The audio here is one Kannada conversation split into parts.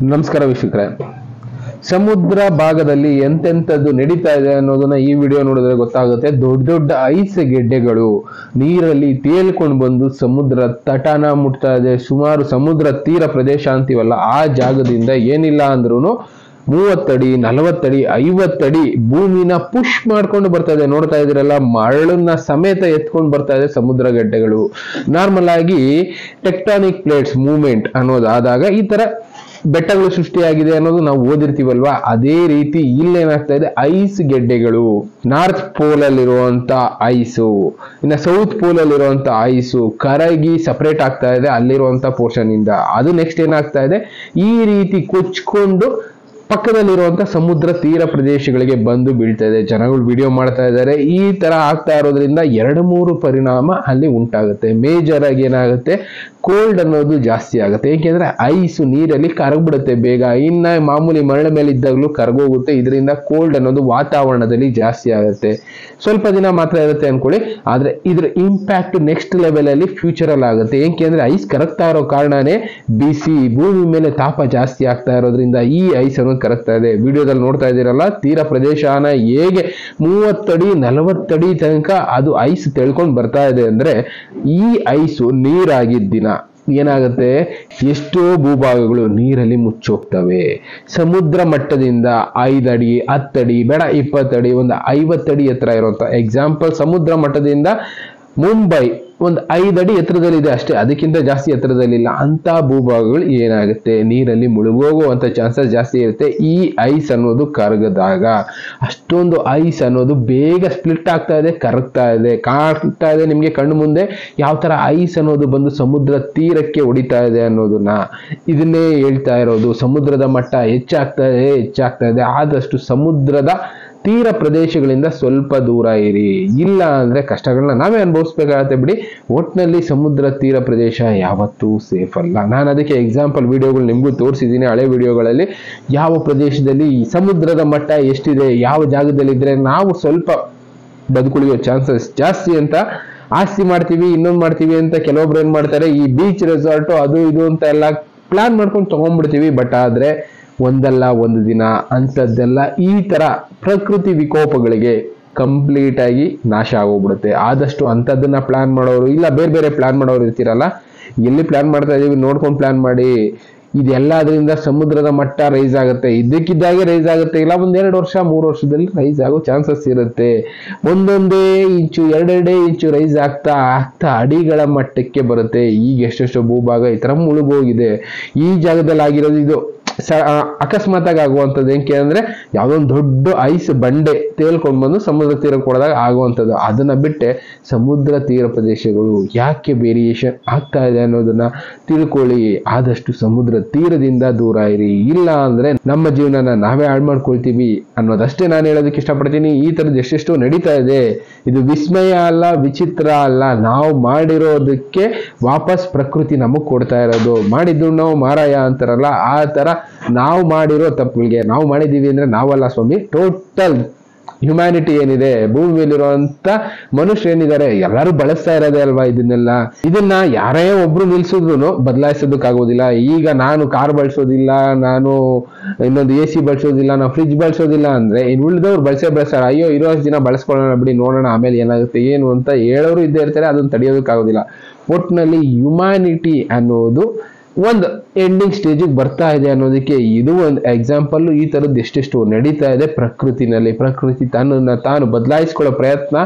ನಮಸ್ಕಾರ ವೀಕ್ಷಕರೇ, ಸಮುದ್ರ ಭಾಗದಲ್ಲಿ ಎಂತೆಂಥದ್ದು ನಡೀತಾ ಇದೆ ಅನ್ನೋದನ್ನ ಈ ವಿಡಿಯೋ ನೋಡಿದ್ರೆ ಗೊತ್ತಾಗುತ್ತೆ. ದೊಡ್ಡ ದೊಡ್ಡ ಐಸ್ ಗೆಡ್ಡೆಗಳು ನೀರಲ್ಲಿ ತೇಲ್ಕೊಂಡು ಬಂದು ಸಮುದ್ರ ತಟನ ಮುಟ್ತಾ ಇದೆ. ಸುಮಾರು ಸಮುದ್ರ ತೀರ ಪ್ರದೇಶ ಅಂತೀವಲ್ಲ, ಆ ಜಾಗದಿಂದ ಏನಿಲ್ಲ ಅಂದ್ರೂ 30 ಅಡಿ 40 ಅಡಿ 50 ಅಡಿ ಭೂಮಿನ ಪುಷ್ ಮಾಡ್ಕೊಂಡು ಬರ್ತಾ ಇದೆ. ನೋಡ್ತಾ ಇದ್ರಲ್ಲ, ಮರಳನ್ನ ಸಮೇತ ಎತ್ಕೊಂಡು ಬರ್ತಾ ಇದೆ ಸಮುದ್ರ ಗಡ್ಡೆಗಳು. ನಾರ್ಮಲ್ ಆಗಿ ಟೆಕ್ಟಾನಿಕ್ ಪ್ಲೇಟ್ಸ್ ಮೂವ್ಮೆಂಟ್ ಅನ್ನೋದು ಆದಾಗ ಈ ತರ ಬೆಟ್ಟಗಳು ಸೃಷ್ಟಿಯಾಗಿದೆ ಅನ್ನೋದು ನಾವು ಓದಿರ್ತೀವಲ್ವಾ, ಅದೇ ರೀತಿ ಇಲ್ಲೇನಾಗ್ತಾ ಇದೆ, ಐಸ್ ಗೆಡ್ಡೆಗಳು. ನಾರ್ತ್ ಪೋಲ್ ಅಲ್ಲಿರುವಂತ ಐಸು, ಇನ್ನು ಸೌತ್ ಪೋಲ್ ಅಲ್ಲಿರುವಂತ ಐಸು ಕರಗಿ ಸಪರೇಟ್ ಆಗ್ತಾ ಇದೆ ಅಲ್ಲಿರುವಂತ ಪೋರ್ಷನ್ ಇಂದ. ಅದು ನೆಕ್ಸ್ಟ್ ಏನಾಗ್ತಾ ಇದೆ, ಈ ರೀತಿ ಕೊಚ್ಕೊಂಡು ಪಕ್ಕದಲ್ಲಿರುವಂತ ಸಮುದ್ರ ತೀರ ಪ್ರದೇಶಗಳಿಗೆ ಬಂದು ಬೀಳ್ತಾ ಇದೆ. ಜನಗಳು ವಿಡಿಯೋ ಮಾಡ್ತಾ ಇದ್ದಾರೆ. ಈ ತರ ಆಗ್ತಾ ಇರೋದ್ರಿಂದ 2-3 ಪರಿಣಾಮ ಅಲ್ಲಿ ಉಂಟಾಗುತ್ತೆ. ಮೇಜರ್ ಆಗಿ ಏನಾಗುತ್ತೆ, ಕೋಲ್ಡ್ ಅನ್ನೋದು ಜಾಸ್ತಿ ಆಗುತ್ತೆ. ಏಕೆಂದ್ರೆ ಐಸು ನೀರಲ್ಲಿ ಕರಗ್ಬಿಡುತ್ತೆ ಬೇಗ. ಇನ್ನ ಮಾಮೂಲಿ ಮರಳ ಮೇಲೆ ಇದ್ದಾಗಲೂ ಕರಗೋಗುತ್ತೆ. ಇದರಿಂದ ಕೋಲ್ಡ್ ಅನ್ನೋದು ವಾತಾವರಣದಲ್ಲಿ ಜಾಸ್ತಿ ಆಗುತ್ತೆ. ಸ್ವಲ್ಪ ದಿನ ಮಾತ್ರ ಇರುತ್ತೆ ಅನ್ಕೊಳ್ಳಿ, ಆದ್ರೆ ಇದ್ರ ಇಂಪ್ಯಾಕ್ಟ್ ನೆಕ್ಸ್ಟ್ ಲೆವೆಲ್ ಅಲ್ಲಿ ಫ್ಯೂಚರ್ ಅಲ್ಲಿ ಆಗುತ್ತೆ. ಏಕೆಂದ್ರೆ ಐಸ್ ಕರಗ್ತಾ ಇರೋ ಕಾರಣನೇ ಬಿಸಿ, ಭೂಮಿ ಮೇಲೆ ತಾಪ ಜಾಸ್ತಿ ಆಗ್ತಾ ಇರೋದ್ರಿಂದ ಈ ಐಸ್ ಅನ್ನೋದು ಕರಗ್ತಾ ಇದೆ. ವಿಡಿಯೋದಲ್ಲಿ ನೋಡ್ತಾ ಇದ್ದೀರಲ್ಲ, ತೀರ ಪ್ರದೇಶನ ಹೇಗೆ 30 ಅಡಿ 40 ಅಡಿ ತನಕ ಅದು ಐಸ್ ತೆಳ್ಕೊಂಡು ಬರ್ತಾ ಇದೆ ಅಂದ್ರೆ, ಈ ಐಸು ನೀರಾಗಿದ್ದ ದಿನ ಏನಾಗುತ್ತೆ, ಎಷ್ಟೋ ಭೂಭಾಗಗಳು ನೀರಲ್ಲಿ ಮುಚ್ಚೋಗ್ತವೆ. ಸಮುದ್ರ ಮಟ್ಟದಿಂದ 5 ಅಡಿ 10 ಅಡಿ ಬೇಡ 20 ಅಡಿ, ಒಂದು 50 ಅಡಿ ಎತ್ತರ ಇರುವಂತ ಎಕ್ಸಾಂಪಲ್, ಸಮುದ್ರ ಮಟ್ಟದಿಂದ ಮುಂಬೈ ಒಂದು 5 ಅಡಿ ಎತ್ತರದಲ್ಲಿದೆ ಅಷ್ಟೇ, ಅದಕ್ಕಿಂತ ಜಾಸ್ತಿ ಎತ್ತರದಲ್ಲಿಲ್ಲ. ಅಂತ ಭೂಭಾಗಗಳು ಏನಾಗುತ್ತೆ, ನೀರಲ್ಲಿ ಮುಳುಗೋಗುವಂತ ಚಾನ್ಸಸ್ ಜಾಸ್ತಿ ಇರುತ್ತೆ ಈ ಐಸ್ ಅನ್ನೋದು ಕರಗದಾಗ. ಅಷ್ಟೊಂದು ಐಸ್ ಅನ್ನೋದು ಬೇಗ ಸ್ಪ್ಲಿಟ್ ಆಗ್ತಾ ಇದೆ, ಕರಗ್ತಾ ಇದೆ, ಕಾಣ್ತಾ ಇದೆ ನಿಮ್ಗೆ ಕಣ್ಣು ಮುಂದೆ ಯಾವ ತರ ಐಸ್ ಅನ್ನೋದು ಬಂದು ಸಮುದ್ರ ತೀರಕ್ಕೆ ಹೊಡಿತಾ ಇದೆ ಅನ್ನೋದನ್ನ. ಇದನ್ನೇ ಹೇಳ್ತಾ ಇರೋದು, ಸಮುದ್ರದ ಮಟ್ಟ ಹೆಚ್ಚಾಗ್ತಾ ಇದೆ. ಆದಷ್ಟು ಸಮುದ್ರದ ತೀರ ಪ್ರದೇಶಗಳಿಂದ ಸ್ವಲ್ಪ ದೂರ ಇರಿ, ಇಲ್ಲ ಅಂದ್ರೆ ಕಷ್ಟಗಳನ್ನ ನಾವೇ ಅನುಭವಿಸ್ಬೇಕಾಗತ್ತೆ ಬಿಡಿ. ಒಟ್ನಲ್ಲಿ ಸಮುದ್ರ ತೀರ ಪ್ರದೇಶ ಯಾವತ್ತೂ ಸೇಫ್ ಅಲ್ಲ. ನಾನು ಅದಕ್ಕೆ ಎಕ್ಸಾಂಪಲ್ ವಿಡಿಯೋಗಳು ನಿಮಗೂ ತೋರಿಸಿದ್ದೀನಿ ಹಳೆ ವಿಡಿಯೋಗಳಲ್ಲಿ. ಯಾವ ಪ್ರದೇಶದಲ್ಲಿ ಸಮುದ್ರದ ಮಟ್ಟ ಎಷ್ಟಿದೆ, ಯಾವ ಜಾಗದಲ್ಲಿದ್ರೆ ನಾವು ಸ್ವಲ್ಪ ಬದುಕುಳಿಯೋ ಚಾನ್ಸಸ್ ಜಾಸ್ತಿ ಅಂತ ಆಸ್ತಿ ಮಾಡ್ತೀವಿ, ಇನ್ನೊಂದು ಮಾಡ್ತೀವಿ ಅಂತ ಕೆಲವೊಬ್ರು ಏನ್ ಮಾಡ್ತಾರೆ, ಈ ಬೀಚ್ ರೆಸಾರ್ಟ್ ಅದು ಇದು ಅಂತ ಎಲ್ಲ ಪ್ಲಾನ್ ಮಾಡ್ಕೊಂಡು ತಗೊಂಡ್ಬಿಡ್ತೀವಿ. ಬಟ್ ಆದ್ರೆ ಒಂದಲ್ಲ ಒಂದು ದಿನ ಅಂಥದ್ದೆಲ್ಲ ಈ ತರ ಪ್ರಕೃತಿ ವಿಕೋಪಗಳಿಗೆ ಕಂಪ್ಲೀಟ್ ಆಗಿ ನಾಶ ಆಗೋಗ್ಬಿಡುತ್ತೆ. ಆದಷ್ಟು ಅಂಥದ್ದನ್ನ ಪ್ಲಾನ್ ಮಾಡೋರು, ಇಲ್ಲ ಬೇರೆ ಬೇರೆ ಪ್ಲಾನ್ ಮಾಡೋರು ಇರ್ತೀರಲ್ಲ, ಎಲ್ಲಿ ಪ್ಲಾನ್ ಮಾಡ್ತಾ ಇದೀವಿ ನೋಡ್ಕೊಂಡು ಪ್ಲಾನ್ ಮಾಡಿ. ಇದೆಲ್ಲದರಿಂದ ಸಮುದ್ರದ ಮಟ್ಟ ರೈಸ್ ಆಗುತ್ತೆ, ಇದ್ದಕ್ಕಿದ್ದಾಗೆ ರೈಸ್ ಆಗುತ್ತೆ. ಇಲ್ಲ 1-2 ವರ್ಷ 3 ವರ್ಷದಲ್ಲಿ ರೈಸ್ ಆಗೋ ಚಾನ್ಸಸ್ ಇರುತ್ತೆ. ಒಂದೊಂದೇ ಇಂಚು 2-2 ಇಂಚು ರೈಸ್ ಆಗ್ತಾ ಅಡಿಗಳ ಮಟ್ಟಕ್ಕೆ ಬರುತ್ತೆ. ಈಗ ಎಷ್ಟೆಷ್ಟೋ ಭೂಭಾಗ ಈ ತರ ಮುಳುಗೋಗಿದೆ. ಈ ಜಾಗದಲ್ಲಿ ಆಗಿರೋದು ಇದು ಅಕಸ್ಮಾತ್ ಆಗಿ ಆಗುವಂಥದ್ದು. ಏನಕ್ಕೆ ಅಂದ್ರೆ ಯಾವ್ದೊಂದು ದೊಡ್ಡ ಐಸ್ ಬಂಡೆ ತೇಲ್ಕೊಂಡು ಬಂದು ಸಮುದ್ರ ತೀರಕ್ಕೆ ಕೊಡದಾಗ ಆಗುವಂಥದ್ದು. ಅದನ್ನ ಬಿಟ್ಟೆ ಸಮುದ್ರ ತೀರ ಪ್ರದೇಶಗಳು ಯಾಕೆ ವೇರಿಯೇಷನ್ ಆಗ್ತಾ ಇದೆ ಅನ್ನೋದನ್ನ ತಿಳ್ಕೊಳ್ಳಿ. ಆದಷ್ಟು ಸಮುದ್ರ ತೀರದಿಂದ ದೂರ ಇರಿ, ಇಲ್ಲ ಅಂದ್ರೆ ನಮ್ಮ ಜೀವನನ ನಾವೇ ಹಾಳು ಮಾಡ್ಕೊಳ್ತೀವಿ ಅನ್ನೋದಷ್ಟೇ ನಾನು ಹೇಳೋದಕ್ಕೆ ಇಷ್ಟಪಡ್ತೀನಿ. ಈ ತರದ್ದು ಎಷ್ಟೆಷ್ಟೋ ನಡೀತಾ ಇದೆ. ಇದು ವಿಸ್ಮಯ ಅಲ್ಲ, ವಿಚಿತ್ರ ಅಲ್ಲ, ನಾವು ಮಾಡಿರೋದಕ್ಕೆ ವಾಪಸ್ ಪ್ರಕೃತಿ ನಮಗ್ ಕೊಡ್ತಾ ಇರೋದು. ಮಾಡಿದ್ದು ನಾವು ಮಾರಾಯ ಅಂತಾರಲ್ಲ, ಆ ತರ ನಾವು ಮಾಡಿರೋ ತಪ್ಪುಗಳಿಗೆ ನಾವು ಮಾಡಿದೀವಿ ಅಂದ್ರೆ ನಾವಲ್ಲ ಸ್ವಾಮಿ, ಟೋಟಲ್ ಹ್ಯುಮ್ಯಾನಿಟಿ ಏನಿದೆ, ಭೂಮಿ ಮೇಲಿರುವಂತ ಮನುಷ್ಯ ಏನಿದ್ದಾರೆ ಎಲ್ಲರೂ ಬಳಸ್ತಾ ಇರೋದೇ ಅಲ್ವಾ ಇದನ್ನೆಲ್ಲ. ಇದನ್ನ ಯಾರೇ ಒಬ್ರು ನಿಲ್ಸಿದ್ರು ಬದಲಾಯಿಸೋದಕ್ಕಾಗೋದಿಲ್ಲ. ಈಗ ನಾನು ಕಾರ್ ಬಳಸೋದಿಲ್ಲ, ನಾನು ಇನ್ನೊಂದು AC ಬಳಸೋದಿಲ್ಲ, ನಾನು ಫ್ರಿಜ್ ಬಳಸೋದಿಲ್ಲ ಅಂದ್ರೆ ಇನ್ನು ಉಳಿದವ್ರು ಬಳಸ್ತಾರೆ. ಅಯ್ಯೋ ಇರೋ ದಿನ ಬಳಸ್ಕೊಳ್ಳೋಣ ಬಿಡಿ, ನೋಡೋಣ ಆಮೇಲೆ ಏನಾಗುತ್ತೆ ಏನು ಅಂತ ಹೇಳೋರು ಇದ್ದೇ ಇರ್ತಾರೆ. ಅದನ್ನ ತಡೆಯೋದಕ್ಕಾಗೋದಿಲ್ಲ. ಒಟ್ಟಿನಲ್ಲಿ ಹ್ಯುಮ್ಯಾನಿಟಿ ಅನ್ನೋದು ಒಂದು ಎಂಡಿಂಗ್ ಸ್ಟೇಜಿಗೆ ಬರ್ತಾ ಇದೆ ಅನ್ನೋದಕ್ಕೆ ಇದು ಒಂದು ಎಕ್ಸಾಂಪಲ್. ಈ ತರದ್ದು ಎಷ್ಟೆಷ್ಟು ನಡೀತಾ ಇದೆ ಪ್ರಕೃತಿನಲ್ಲಿ. ಪ್ರಕೃತಿ ತನ್ನನ್ನ ತಾನು ಬದಲಾಯಿಸ್ಕೊಳ್ಳೋ ಪ್ರಯತ್ನ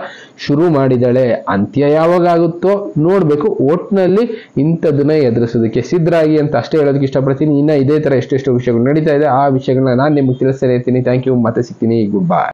ಶುರು ಮಾಡಿದಾಳೆ. ಅಂತ್ಯ ಯಾವಾಗ ಆಗುತ್ತೋ ನೋಡ್ಬೇಕು. ಒಟ್ನಲ್ಲಿ ಇಂಥದನ್ನ ಎದುರಿಸೋದಕ್ಕೆ ಸಿದ್ಧರಾಗಿ ಅಂತ ಅಷ್ಟೇ ಹೇಳೋದಕ್ಕೆ ಇಷ್ಟಪಡ್ತೀನಿ. ಇನ್ನ ಇದೇ ತರ ಎಷ್ಟೆಷ್ಟು ವಿಷಯಗಳು ನಡೀತಾ ಇದೆ, ಆ ವಿಷಯಗಳನ್ನ ನಾನು ನಿಮ್ಗೆ ತಿಳಿಸ್ತಾ ಇರ್ತೀನಿ. ಥ್ಯಾಂಕ್ ಯು, ಮತ್ತೆ ಸಿಗ್ತೀನಿ. Good bye.